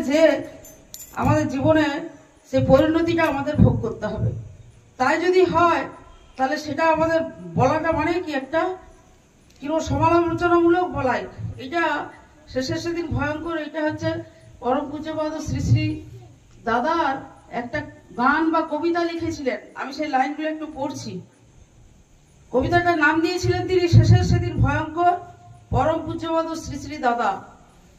যে আমাদের জীবনে সেই পরিণতিটা আমাদের ভোগ করতে হবে। তাই যদি হয় তাহলে সেটা আমাদের বলাটা মানে কি একটা কিরকম সমালোচনামূলক বলাই। এটা শেষের সেদিন ভয়ঙ্কর। এটা হচ্ছে পরম পূজ্যপাদ শ্রী শ্রী দাদার একটা গান বা কবিতা লিখেছিলেন। আমি সেই লাইনগুলো একটু পড়ছি। কবিতাটার নাম দিয়েছিলেন তিনি শেষের সেদিন ভয়ঙ্কর, পরম পূজ্যপাদ শ্রী শ্রী দাদা।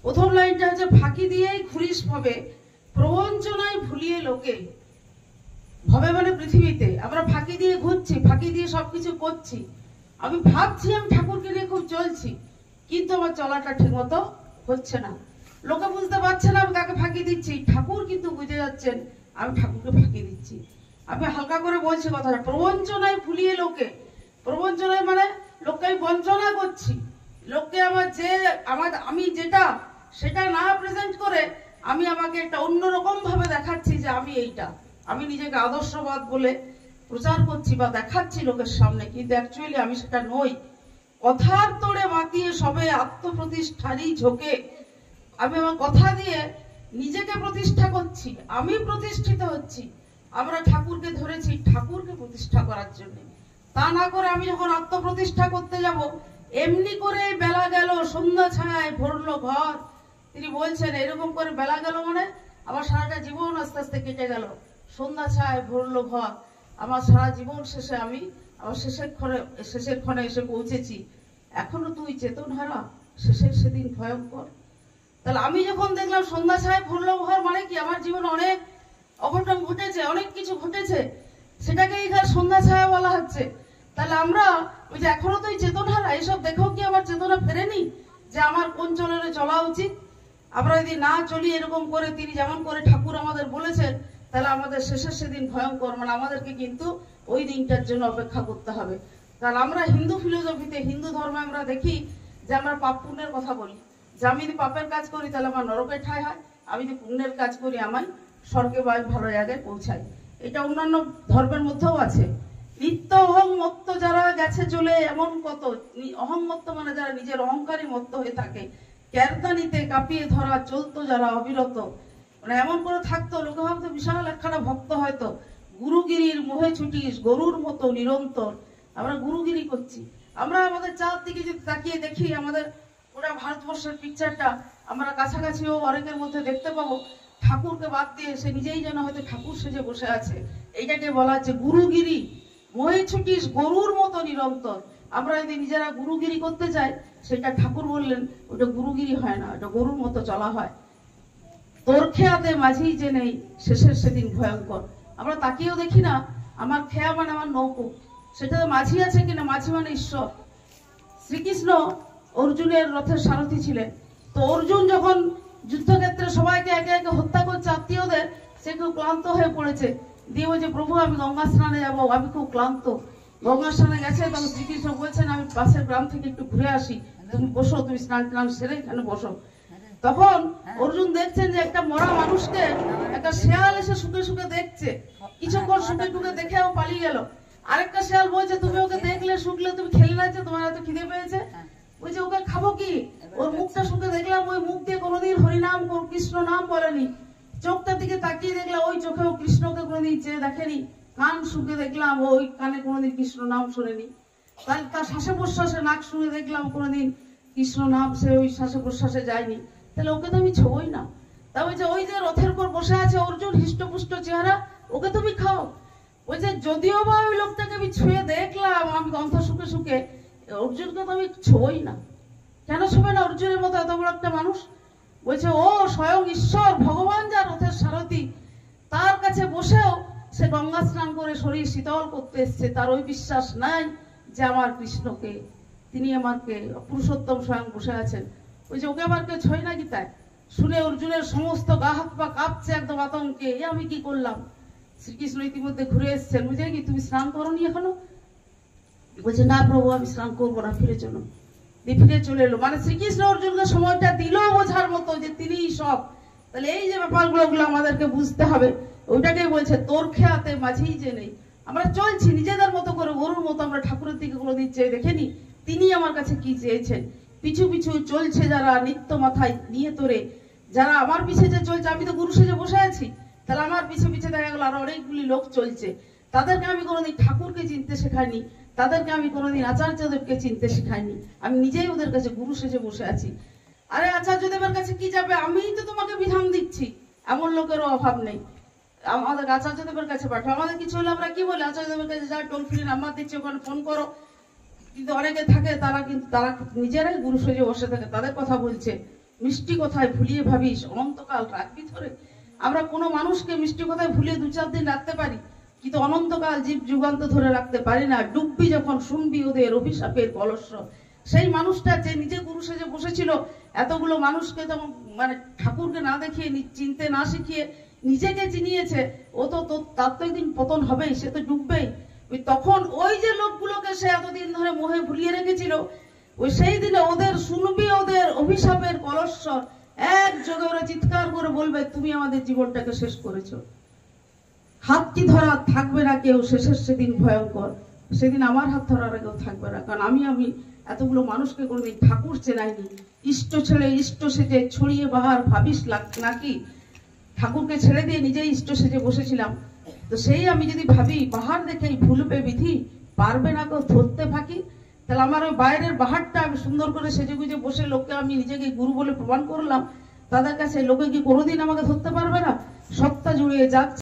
প্রথম লাইনটা হচ্ছে, ফাঁকি দিয়েই ঘুরিস ভবে, প্রবঞ্চনায় ভুলিয়ে লোকে। ভবে মানে পৃথিবীতে আমরা ফাঁকি দিয়ে ঘুরছি, ফাঁকি দিয়ে সবকিছু করছি। আমি ভাবছি আমি ঠাকুরকে নিয়ে খুব চলছি, কিন্তু আমার চলাটা ঠিক মতো হচ্ছে না। লোকে বুঝতে পারছে না আমি কাকে ফাঁকি দিচ্ছি, ঠাকুর কিন্তু বুঝে যাচ্ছেন আমি ঠাকুরকে ফাঁকি দিচ্ছি। আমি হালকা করে বলছি কথাটা, প্রবঞ্চনায় ভুলিয়ে লোকে। প্রবঞ্চনায় মানে লোককে আমি বঞ্চনা করছি, লোককে আমি যেটা সেটা না প্রেজেন্ট করে আমি আমাকে একটা অন্যরকম ভাবে দেখাচ্ছি যে আমি এইটা, আমি নিজেকে আদর্শবাদ বলে প্রচার করছি বা দেখাচ্ছি লোকের সামনে, কিন্তু অ্যাকচুয়ালি আমি সেটা নই। কথার তোড়ে মাতিয়ে সবে আত্মপ্রতিষ্ঠারই ঝোঁকে আমি আমার কথা দিয়ে নিজেকে প্রতিষ্ঠা করছি, আমি প্রতিষ্ঠিত হচ্ছি। আমরা ঠাকুরকে ধরেছি ঠাকুরকে প্রতিষ্ঠা করার জন্য, তা না করে আমি যখন আত্মপ্রতিষ্ঠা করতে যাব, এমনি করে বেলা গেল সন্ধ্যা ছায় ভরলো ঘর। তিনি বলছেন এরকম করে বেলা গেল মানে আমার সারাটা জীবন আস্তে আস্তে কেটে গেল, সন্ধ্যা ছায় ভরলো ঘর। আমার সারা জীবন শেষে আমি আমার শেষের ক্ষণে এসে পৌঁছেছি। এখনো তুই চেতন হারা, শেষের সেদিন ভয়ঙ্কর। তাহলে আমি যখন দেখলাম সন্ধ্যা ছায় ভরলো ঘর মানে কি আমার জীবনে অনেক অঘটন ঘটেছে, অনেক কিছু ঘটেছে, সেটাকে এখানে সন্ধ্যা ছায়া বলা হচ্ছে। তাহলে আমরা ওই যে এখনো তুই চেতন হারা, এইসব দেখেও কি আমার চেতনা ফেরেনি যে আমার কোন চলনে চলা উচিত? আমরা যদি না চলি এরকম করে, তিনি যেমন করে ঠাকুর আমাদের বলেছেন, তাহলে আমাদের শেষের সেদিন ভয়ঙ্কর। মানে আমাদেরকে কিন্তু ওই দিনটার জন্য অপেক্ষা করতে হবে। কারণ আমরা হিন্দু ফিলোসফিতে, হিন্দু ধর্মে আমরা দেখি যে আমরা পাপ পুণ্যের কথা বলি, যে আমি যদি পাপের কাজ করি তাহলে আমার নরকে ঠাঁই হয়, আমি যদি পুণ্যের কাজ করি আমায় স্বর্গে বা ভালো জায়গায় পৌঁছাই। এটা অন্যান্য ধর্মের মধ্যেও আছে। নিত্য অহংমত্ত যারা গেছে চলে, এমন কত অহংমত্ত মানে যারা নিজের অহংকারী মত্ত হয়ে থাকে, ক্যারদানিতে কাঁপিয়ে ধরা চলতো যারা অবিরত। মানে এমন করে থাকতো, লোকে ভাবতো বিশাল একখানা ভক্ত, হয়তো গুরুগিরির মোহে ছুটিস গরুর মতো নিরন্তর। আমরা গুরুগিরি করছি। আমরা আমাদের চারদিকে যদি তাকিয়ে দেখি, আমাদের পুরো ভারতবর্ষের পিকচারটা আমরা কাছাকাছিও অনেকের মধ্যে দেখতে পাবো। ঠাকুরকে বাদ দিয়ে সে নিজেই যেন হয়তো ঠাকুর সেজে বসে আছে। এইটাকে বলা হচ্ছে গুরুগিরি, মোহে ছুটিস গরুর মতো নিরন্তর। আমরা যদি নিজেরা গুরুগিরি করতে চাই, সেটা ঠাকুর বললেন ওটা গুরুগিরি হয় না, ওটা গরুর মতো চলা হয়। তোর খেয়াতে মাঝি যে নেই, শেষের সেদিন ভয়ঙ্কর। আমরা তাকিয়েও দেখি না, আমার খেয়া মানে আমার নৌকো, সেটা মাঝি আছে কিনা, মাঝি মানে ঈশ্বর। শ্রীকৃষ্ণ অর্জুনের রথের সারথি ছিলেন। তো অর্জুন যখন যুদ্ধক্ষেত্রে সবাইকে একে একে হত্যা করছে আত্মীয়দের, সে খুব ক্লান্ত হয়ে পড়েছে। দিয়ে বলছে প্রভু আমি গঙ্গা স্নানে যাবো, আমি খুব ক্লান্ত। গঙ্গা স্নানে গেছে, তখন শ্রীকৃষ্ণ বলছেন আমি পাশের গ্রাম থেকে একটু ঘুরে আসি, তুমি বসো, তুমি স্নান টান সেরে এখানে বসো। তখন অর্জুন দেখছেন যে একটা মরা মানুষকে একটা শেয়াল এসে শুকে শুকে দেখছে। কিছুক্ষণ শুকে শুকে দেখেও পালিয়ে গেল। আরেকটা শেয়াল বলছে তুমি ওকে দেখলে শুকলে তুমি খেলে না, তোমার এত খিদে পেয়েছে, বলছে ওকে খাবো কি, ওর মুখটা শুকে দেখলাম, ওই মুখ দিয়ে কোনোদিন হরিনাম কৃষ্ণ নাম বলেনি। চোখটার দিকে তাকিয়ে দেখলাম, ওই চোখেও কৃষ্ণকে কোনোদিন চেয়ে দেখেনি। কান শুকে দেখলাম, ওই কানে কোনোদিন কৃষ্ণ নাম শোনেনি। তার শ্বাসে প্রশ্বাসে নাক শুনে দেখলাম, কোনোদিন কৃষ্ণ নাম সে ওই শ্বাসে প্রশ্বাসে যায়নি। তাহলে ওকে তো আমি ছোবই না। তা বলছে ওই যে রথের উপর বসে আছে অর্জুন, হৃষ্টপুষ্ট চেহারা, ওকে তুমি খাও। বলছে যদিও বা ওই লোকটাকে আমি ছুঁয়ে দেখলাম, আমি গন্ধ শুকে শুকে, অর্জুনকে তো আমি ছোবই না। কেন ছোবে না অর্জুনের মতো এত বড় একটা মানুষ? বলছে ও স্বয়ং ঈশ্বর ভগবান যার রথের সারথি, তার কাছে বসেও সে গঙ্গা স্নান করে শরীর শীতল করতে এসছে। তার ওই বিশ্বাস নাই যে আমার কৃষ্ণকে, তিনি আমাকে পুরুষোত্তম স্বয়ং বসে আছেন। ওই যে ওকে আমার কেউ ছয় নাকি? তাই শুনে অর্জুনের সমস্ত গা হাত পা কাঁপছে একদম আতঙ্কে, এ আমি কি করলাম। শ্রীকৃষ্ণ ইতিমধ্যে ঘুরে এসছেন। বুঝে কি তুমি স্নান করোনি এখনো? বলছে না প্রভু আমি স্নান করবো না, ফিরে চলো। ফিরে চলে এলো। মানে শ্রীকৃষ্ণ অর্জুনকে সময়টা দিল বোঝার মতো যে তিনিই সব। তাহলে এই যে ব্যাপারগুলো আমাদেরকে বুঝতে হবে। ওইটাকে বলছে তোর খেয়াতে মাঝেই যে নেই। আমরা চলছি নিজেদের মতো করে, গরুর মতো। আমরা ঠাকুরের দিকে কোনোদিন চেয়ে দেখেনি তিনি আমার কাছে কি চেয়েছেন। পিছু পিছু চলছে যারা নিত্য মাথায় নিয়ে তোরে, যারা আমার পিছে যে চলছে, আমি তো গুরু সেজে বসে আছি, তাহলে আমার পিছে পিছে দেখা গেল আরো অনেকগুলি লোক চলছে। তাদেরকে আমি কোনোদিন ঠাকুরকে চিনতে শেখাইনি, তাদেরকে আমি কোনোদিন আচার্যদেবকে চিনতে শেখাইনি। আমি নিজেই ওদের কাছে গুরু সেজে বসে আছি। আরে আচার্যদেবের কাছে কি যাবে, আমিই তো তোমাকে বিধান দিচ্ছি, এমন লোকেরও অভাব নেই। আমাদের আচার্যদেবের কাছে পাঠাও, আমাদের কিছু হলে আমরা কি বলি, আচার্যদেবের কাছে যা টোল ফ্রি নাম্বার দিচ্ছি ওখানে ফোন করো। কিন্তু অনেকে থাকে তারা নিজেরাই গুরু সেজে বসে থাকে, তাদের কথা বলছে। মিষ্টি কথায় ভুলিয়ে ভাবিস অনন্তকাল রাখবি ধরে। আমরা কোনো মানুষকে মিষ্টি কথায় ভুলিয়ে 2-4 দিন রাখতে পারি, কিন্তু অনন্তকাল জীব যুগান্ত ধরে রাখতে পারি না। ডুববি যখন শুনবি ওদের অভিশাপের কলস্বর। সেই মানুষটা যে নিজে গুরু সেজে বসেছিল, এতগুলো মানুষকে যেমন মানে ঠাকুরকে না দেখিয়ে চিনতে না শিখিয়ে নিজেকে চিনিয়েছে, ও তো তার তো একদিন পতন হবেই, সে তো ডুববেই। তখন ওই যে লোকগুলোকে সে এতদিন ধরে মোহে ভুলিয়ে রেখেছিল, ওই সেই দিনে ওদের শুনবি ওদের অভিশাপের কলস্বর। একযোগে ওরা চিৎকার করে বলবে, তুমি আমাদের জীবনটাকে শেষ করেছো। হাতটি ধরা থাকবে না কেউ, শেষের সেদিন ভয়ঙ্কর। সেদিন আমার হাত ধরার কেউ থাকবে না, কারণ আমি এতগুলো মানুষকে কোনোদিন ঠাকুর চেনাইনি। ইষ্ট ছেড়ে ইষ্ট সেজে ছড়িয়ে বাহার ভাবিস নাকি, ঠাকুরকে ছেড়ে দিয়ে নিজেই ইষ্ট সেজে বসেছিলাম। তো সেই আমি যদি ভাবি বাহার দেখেই ভুলবে বিধি, পারবে না কেউ ধরতে ফাঁকি, তাহলে আমার ওই বাইরের বাহারটা আমি সুন্দর করে সেজে গুজে বসে লোককে আমি নিজেকে গুরু বলে প্রমাণ করলাম, তাদের কাছে লোকে কি কোনোদিন আমাকে ধরতে পারবে না? সত্তা জুড়িয়ে যাচ্ছে।